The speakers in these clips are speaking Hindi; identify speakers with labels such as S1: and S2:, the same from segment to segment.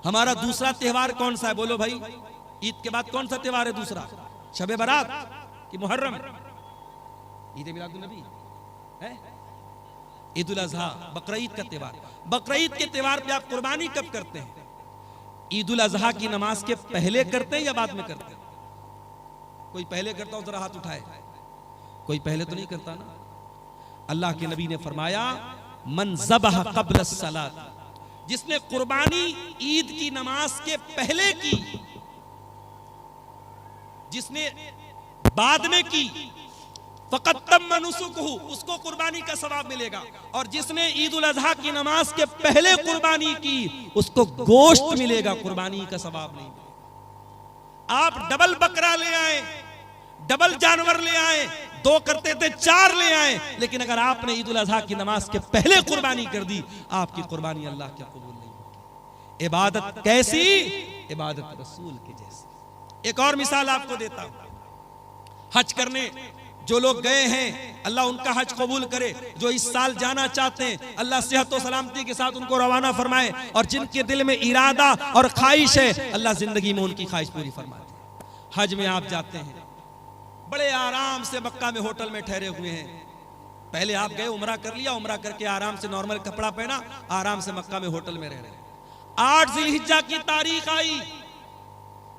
S1: हमारा दूसरा त्योहार कौन सा है? बोलो भाई, ईद के बाद कौन सा त्योहार है दूसरा? शबे बारात कि मुहर्रम? ईद मिलादुन नबी है, ईद उल अजहा, बकरीद का त्योहार। बकरीद के त्योहार पे आप कुर्बानी कब करते हैं? ईद उल अजहा की नमाज के पहले करते हैं या बाद में करते हैं? कोई पहले करता हो जरा हाथ उठाए। कोई पहले तो नहीं करता ना। अल्लाह के नबी ने फरमाया, मन ज़बह क़ब्ल सलात, जिसने कुर्बानी ईद की नमाज के पहले की, जिसने बाद में की, फ़क़त तम्म नुसुकुहु, उसको कुर्बानी का सवाब मिलेगा। और जिसने ईद उल अजहा की नमाज के पहले कुर्बानी की, उसको गोश्त मिलेगा, कुर्बानी का सवाब नहीं मिलेगा। आप डबल बकरा ले आए, डबल जानवर ले आए, 2 करते थे 4 ले आए, लेकिन अगर आपने ईद उल अजहा की नमाज के पहले कुर्बानी कर दी, आपकी कुर्बानी अल्लाह के कबूल नहीं होगी। इबादत कैसी? इबादत रसूल की जैसी। एक और मिसाल आपको देता हूं। हज करने जो लोग गए हैं, अल्लाह उनका हज कबूल करे। जो इस साल जाना चाहते हैं, अल्लाह सेहत और सलामती के साथ उनको रवाना फरमाए। और जिनके दिल में इरादा और ख्वाहिश है, अल्लाह जिंदगी में उनकी ख्वाहिश पूरी फरमाए। हज में आप जाते हैं, बड़े आराम से मक्का में होटल में ठहरे हुए हैं। पहले आप गए, उमरा कर लिया, उमरा करके आराम से नॉर्मल कपड़ा पहना, आराम से मक्का में होटल में रह रहे। 8 ज़िलहिज्जा की तारीख आई,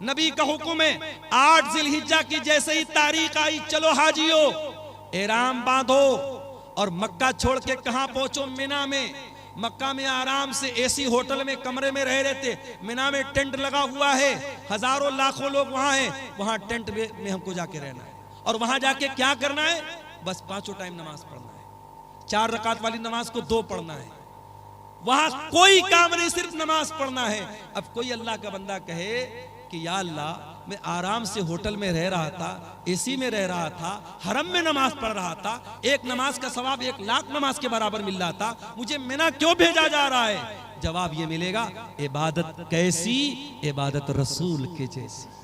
S1: नबी का हुक्म है, 8 ज़िलहिज्जा की जैसे ही तारीख आई, चलो हाजियो, एहराम बांधो और मक्का छोड़ के कहां पहुंचो? मिना में। मक्का में आराम से एसी होटल में कमरे में रह रहे थे। मिना में टेंट लगा हुआ है, हजारों लाखों लोग वहां हैं। वहां टेंट में हमको जाके रहना है। और वहां जाके क्या करना है? बस 5 टाइम नमाज पढ़ना है। 4 रकात वाली नमाज को 2 पढ़ना है। वहां कोई काम नहीं, सिर्फ नमाज पढ़ना है। अब कोई अल्लाह का बंदा कहे कि या अल्लाह, मैं आराम से होटल में रह रहा था, एसी में रह रहा था, हरम में नमाज पढ़ रहा था, एक नमाज का सवाब 1 लाख नमाज के बराबर मिल रहा था, मुझे मिना क्यों भेजा जा रहा है? जवाब ये मिलेगा, इबादत कैसी? इबादत रसूल के जैसी।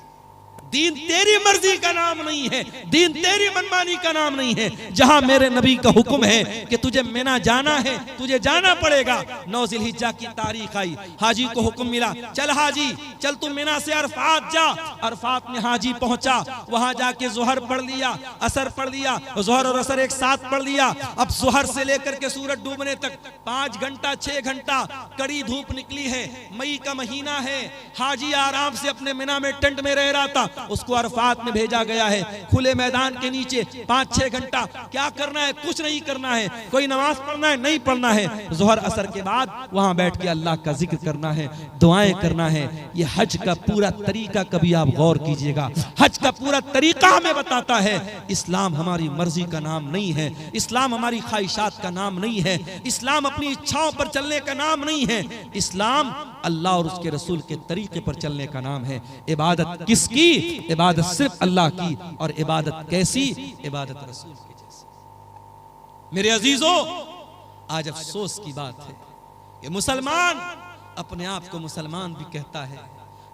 S1: दीन तेरी मर्जी का नाम नहीं है, दीन तेरी मनमानी का नाम नहीं है। जहां मेरे नबी का हुक्म है कि तुझे मिना जाना है, तुझे जाना पड़ेगा। 9 ज़िलहिज्जा की तारीख आई, हाजी को हुक्म मिला, चल हाजी, चल तू मिना से अरफात जा। अरफात में हाजी पहुंचा, वहां जाके जोहर पढ़ लिया, असर पढ़ लिया, जोहर और असर एक साथ पढ़ लिया। अब जोहर से लेकर के सूरज डूबने तक 5 घंटा 6 घंटा कड़ी धूप निकली है, मई का महीना है। हाजी आराम से अपने मिना में टेंट में रह रहा था, उसको अरफात में भेजा गया है, खुले मैदान के नीचे 5-6 घंटा। क्या करना है? कुछ नहीं करना है। कोई नमाज पढ़ना है? नहीं पढ़ना है। जोहर असर के बाद वहां बैठ के अल्लाह का जिक्र करना है, दुआएं करना है। ये हज का पूरा तरीका कभी आप गौर कीजिएगा। हज का पूरा तरीका हमें बताता है, इस्लाम हमारी मर्जी का नाम नहीं है, इस्लाम हमारी ख्वाहिशात का नाम नहीं है, इस्लाम अपनी इच्छाओं पर चलने का नाम नहीं है। इस्लाम अल्लाह और उसके रसूल के तरीके पर चलने का नाम है। इबादत किसकी? इबादत सिर्फ अल्लाह की। और इबादत कैसी? इबादत रसूल की जैसी। मेरे अजीजों, आज अफसोस की बात है कि मुसलमान अपने आप को मुसलमान भी कहता है,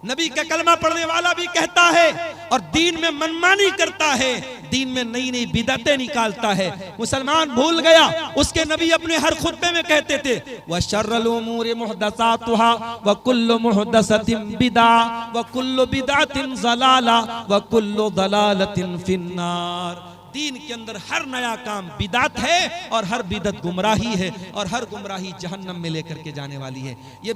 S1: नबी का कलमा पढ़ने वाला भी कहता है, और दीन में मनमानी करता है, दीन में नई नई बिदअतें निकालता है। मुसलमान भूल गया, उसके नबी अपने हर खुतबे में कहते थे, व शर्रुल उमूरि मुहदसातुहा व कुल्लु मुहदसतिन बिदा व कुल्लु बिदअतिन ज़लाला व कुल्लु ज़लालतिन फिन्नार। दीन के अंदर हर नया काम बिदात है और हर बिदत गुमराही है, और हर गुमराही जहन्नम में लेकर के जाने वाली है। ये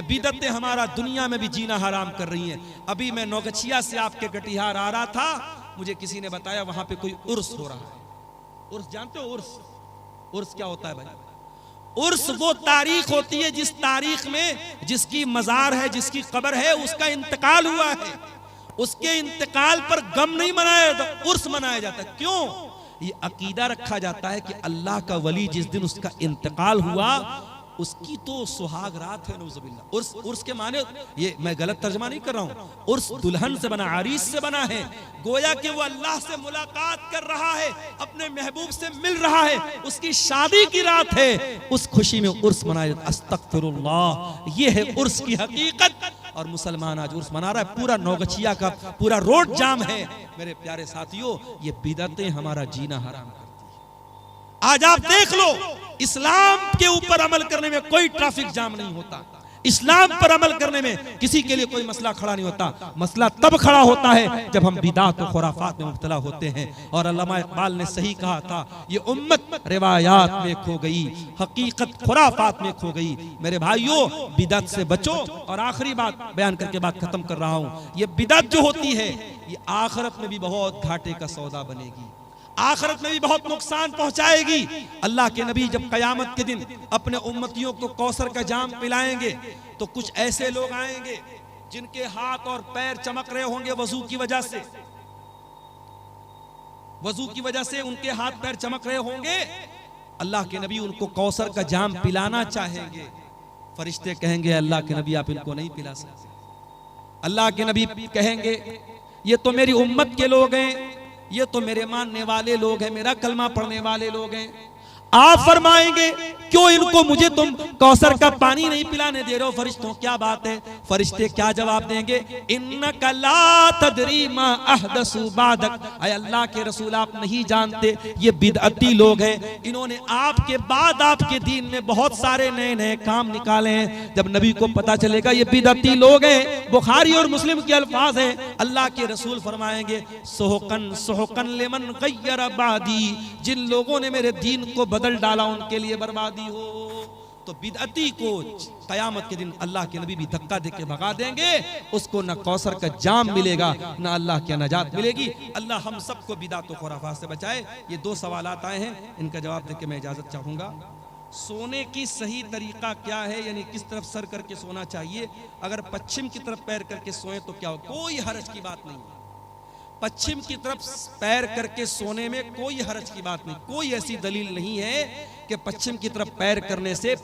S1: बिदतें हमारा दुनिया में भी जीना हराम कर रही हैं। अभी मैं नौगछिया से आपके कटिहार आ रहा था, मुझे किसी ने बताया वहां पे कोई उर्स हो रहा है। उर्स जानते हो? उर्स क्या होता है भाई? उर्स वो तारीख होती है जिस तारीख में जिसकी मजार है, जिसकी कब्र है, उसका इंतकाल हुआ है। उसके इंतकाल पर गम नहीं मनाया जाता, उर्स मनाया जाता। क्यों? ये अकीदा रखा जाता है कि अल्लाह का वली जिस दिन उसका इंतकाल हुआ, उसकी तो सुहाग रात है। नौजुबिल्लाह। उर्स के माने, ये मैं गलत तर्जमा नहीं कर रहा हूँ, उर्स दुल्हन से बना, आरीस से बना है। गोया कि वो अल्लाह से मुलाकात कर रहा है, अपने महबूब से मिल रहा है, उसकी शादी की रात है, उस खुशी में उर्स मनाया जाता। अस्तगफिरुल्लाह, ये है उर्स की हकीकत। और मुसलमान आज उर्स मना रहा है, पूरा नौगछिया का पूरा रोड जाम है। मेरे प्यारे साथियों, ये बिदअतें हमारा जीना हराम करती है। आज आप देख लो, इस्लाम के ऊपर अमल करने में कोई ट्रैफिक जाम नहीं होता, इस्लाम पर अमल करने में किसी के लिए कोई मसला खड़ा नहीं होता। मसला तब खड़ा होता है जब हम बिदात और खुराफात में मुब्तला होते हैं। और अल्लामा इकबाल ने सही कहा था, ये उम्मत रिवायात में खो गई, हकीकत खुराफात में खो गई। मेरे भाइयों, बिदात से बचो। और आखिरी बात बयान करके बात खत्म कर रहा हूं, ये बिदात जो होती है ये आखिरत में भी बहुत घाटे का सौदा बनेगी, आखिरत में भी बहुत नुकसान पहुंचाएगी। अल्लाह के नबी जब कयामत के दिन अपने उम्मतियों को कौसर का जाम पिलाएंगे तो कुछ ऐसे लोग आएंगे जिनके हाथ और पैर चमक रहे होंगे वजू की वजह से, वजू की वजह से उनके हाथ पैर चमक रहे होंगे। अल्लाह के नबी उनको कौसर का जाम पिलाना चाहेंगे। फरिश्ते कहेंगे अल्लाह के नबी आप इनको नहीं पिला सकते। अल्लाह के नबी कहेंगे ये तो मेरी उम्मत के लोग हैं, ये तो मेरे मानने वाले लोग हैं, मेरा कलमा पढ़ने वाले लोग हैं। आप फरमाएंगे क्यों इनको मुझे तुम कौसर का पानी नहीं पिलाने दे रहे हो फरिश्तों, क्या बात है? फरिश्ते क्या जवाब देंगे? इन्नका ला तदरी मा अहदसु बादक, ऐ अल्लाह के रसूल आप नहीं जानते ये बिदअती लोग हैं, इन्होंने आपके बाद आपके दीन में बहुत सारे नए नए काम निकाले हैं। जब नबी को पता चलेगा ये बिदअती लोग हैं, बुखारी और मुस्लिम के अल्फाज हैं, अल्लाह के रसूल फरमाएंगे सुहकन सुहकन लिमन गय्यर बादी, जिन लोगों ने मेरे दीन को बदल डाला उनके लिए बर्बादी हो। तो बिदअती को कयामत के दिन अल्लाह के नबी भी धक्का देके भगा देंगे, उसको न कौसर का जाम मिलेगा न अल्लाह की नजात मिलेगी। अल्लाह हम सबको बिदात और खुराफात से बचाए। ये दो सवालात आए हैं, इनका जवाब देके मैं इजाजत चाहूंगा। सोने की सही तरीका क्या है, यानी किस तरफ सर करके सोना चाहिए? अगर पश्चिम की तरफ पैर करके सोए तो क्या हो, कोई हरज की बात नहीं। पश्चिम की तरफ पैर करके सोने में कोई हरज की बात नहीं, कोई ऐसी दलील नहीं है कि पश्चिम की तरफ पैर करने से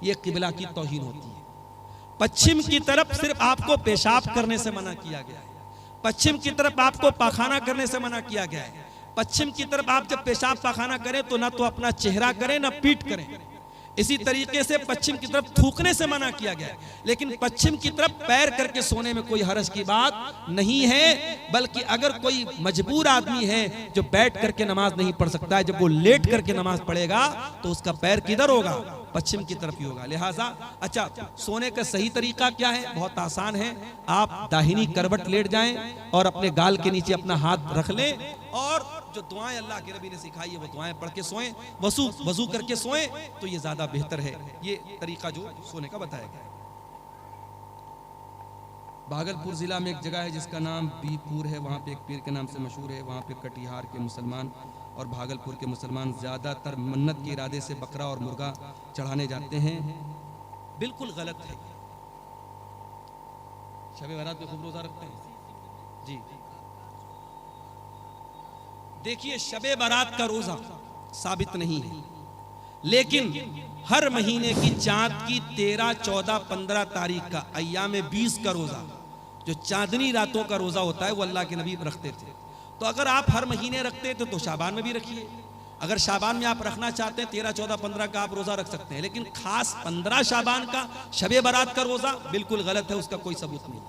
S1: ये किबला की तौहीन होती है। पश्चिम की तरफ सिर्फ आपको पेशाब करने से मना किया गया है, पश्चिम की तरफ आपको पाखाना करने से मना किया गया है। पश्चिम की तरफ आप जब पेशाब पाखाना करें तो ना तो अपना चेहरा करें ना पीठ करें। इसी तरीके से पश्चिम की तरफ थूकने से मना किया गया है। लेकिन पश्चिम की तरफ पैर करके सोने में कोई हरज की बात नहीं है, बल्कि अगर कोई मजबूर आदमी है जो बैठ करके नमाज नहीं पढ़ सकता है, जब वो लेट करके नमाज पढ़ेगा तो उसका पैर किधर होगा? पश्चिम की तरफ ही होगा। लिहाजा अच्छा, सोने का सही तरीका क्या है? बहुत आसान है। आप दाहिनी करवट लेट जाएं और अपने गाल के नीचे अपना हाथ रख लें और जो दुआएं अल्लाह के नबी ने सिखाई है वो दुआएं पढ़ के सोएं, वजू करके सोएं, तो ये ज्यादा बेहतर है। ये तरीका जो सोने का बताया गया है। भागलपुर जिला में एक जगह है जिसका नाम बीपुर है, वहाँ पे एक पीर के नाम से मशहूर है। वहाँ पे कटिहार के मुसलमान और भागलपुर के मुसलमान ज्यादातर मन्नत के इरादे से बकरा और मुर्गा चढ़ाने जाते हैं। बिल्कुल गलत है। शब बारात पे खूब रोजा रखते हैं जी। देखिए, शबे बारात का रोजा साबित नहीं है, लेकिन हर महीने की चांद की 13, 14, 15 तारीख का अय्याम 20 का रोजा, जो चांदनी रातों का रोजा होता है, वो अल्लाह के नबी रखते थे। तो अगर आप हर महीने रखते थे तो शाबान में भी रखिए। अगर शाबान में आप रखना चाहते हैं 13, 14, 15 का आप रोजा रख सकते हैं, लेकिन खास 15 शाबान का शबे बारात का रोजा बिल्कुल गलत है, उसका कोई सबूत नहीं।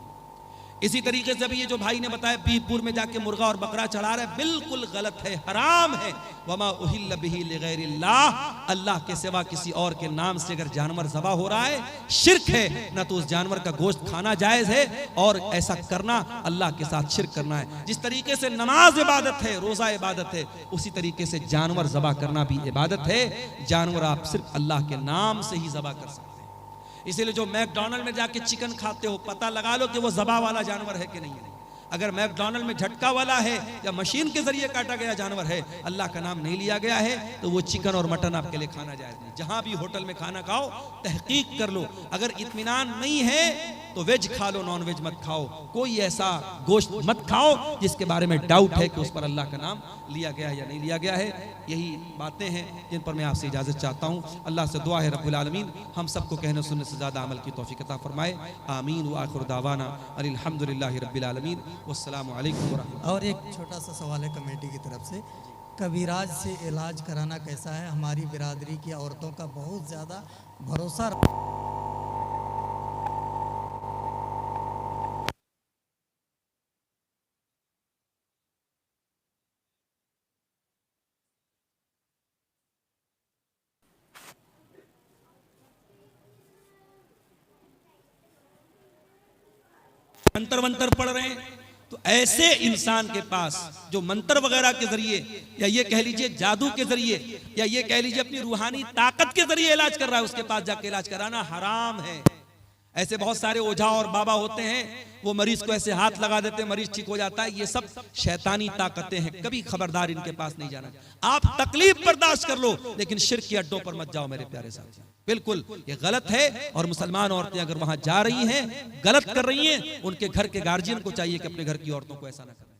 S1: इसी तरीके से भी ये जो भाई ने बताया बीरपुर में जाके मुर्गा और बकरा चढ़ा रहे, बिल्कुल गलत है, हराम है। वमा उहिल्ल बिही लिगैरिल्लाह, अल्लाह के सिवा किसी और के नाम से अगर जानवर ज़बा हो रहा है, शिर्क है। न तो उस जानवर का गोश्त खाना जायज़ है, और ऐसा करना अल्लाह के साथ शिर्क करना है। जिस तरीके से नमाज इबादत है, रोज़ा इबादत है, उसी तरीके से जानवर ज़बा करना भी इबादत है। जानवर आप सिर्फ अल्लाह के नाम से ही ज़बा कर सकते हैं। इसीलिए जो मैकडॉनल्ड में जाके चिकन खाते हो, पता लगा लो कि वो ज़बा वाला जानवर है कि नहीं है। अगर मैकडॉनल्ड में झटका वाला है या मशीन के जरिए काटा गया जानवर है, अल्लाह का नाम नहीं लिया गया है, तो वो चिकन और मटन आपके लिए खाना जायज़ नहीं। जहां भी होटल में खाना खाओ, तहकीक कर लो। अगर इत्मीनान नहीं है तो वेज खा लो, नॉन वेज मत खाओ। कोई ऐसा गोश्त मत खाओ जिसके बारे में डाउट है कि उस पर अल्लाह का नाम लिया गया है या नहीं लिया गया है। यही बातें हैं जिन पर मैं आपसे इजाज़त चाहता हूँ। अल्लाह से दुआ है रब्बुल आलमीन हम सबको कहने सुनने से ज़्यादा अमल की तौफीक अता फरमाए। आमीन व आखिर दावाना अल्हम्दुलिल्लाहि रब्बिल आलमीन वस्सलामु अलैकुम व रहमतुल्लाह।
S2: और एक छोटा सा सवाल है कमेटी की तरफ से, कबीराज से इलाज कराना कैसा है? हमारी बिरादरी की औरतों का बहुत ज़्यादा भरोसा
S1: मंत्र वंत्र पढ़ रहे हैं, तो ऐसे इंसान के पास जो मंत्र वगैरह के जरिए या ये कह लीजिए जादू के जरिए या ये कह लीजिए अपनी रूहानी ताकत के जरिए इलाज कर रहा है, उसके पास जाके इलाज कराना हराम है। ऐसे बहुत सारे ओझा और बाबा होते हैं, वो मरीज को ऐसे हाथ लगा देते हैं, मरीज ठीक हो जाता है। ये सब शैतानी ताकतें हैं, कभी खबरदार इनके पास नहीं जाना। आप तकलीफ बर्दाश्त कर लो, लेकिन शिर्क के अड्डों पर मत जाओ मेरे प्यारे साथी, बिल्कुल ये गलत है। और मुसलमान औरतें अगर वहां जा रही हैं, गलत कर रही हैं, उनके घर के गार्जियन को चाहिए कि अपने घर की औरतों को ऐसा ना करें।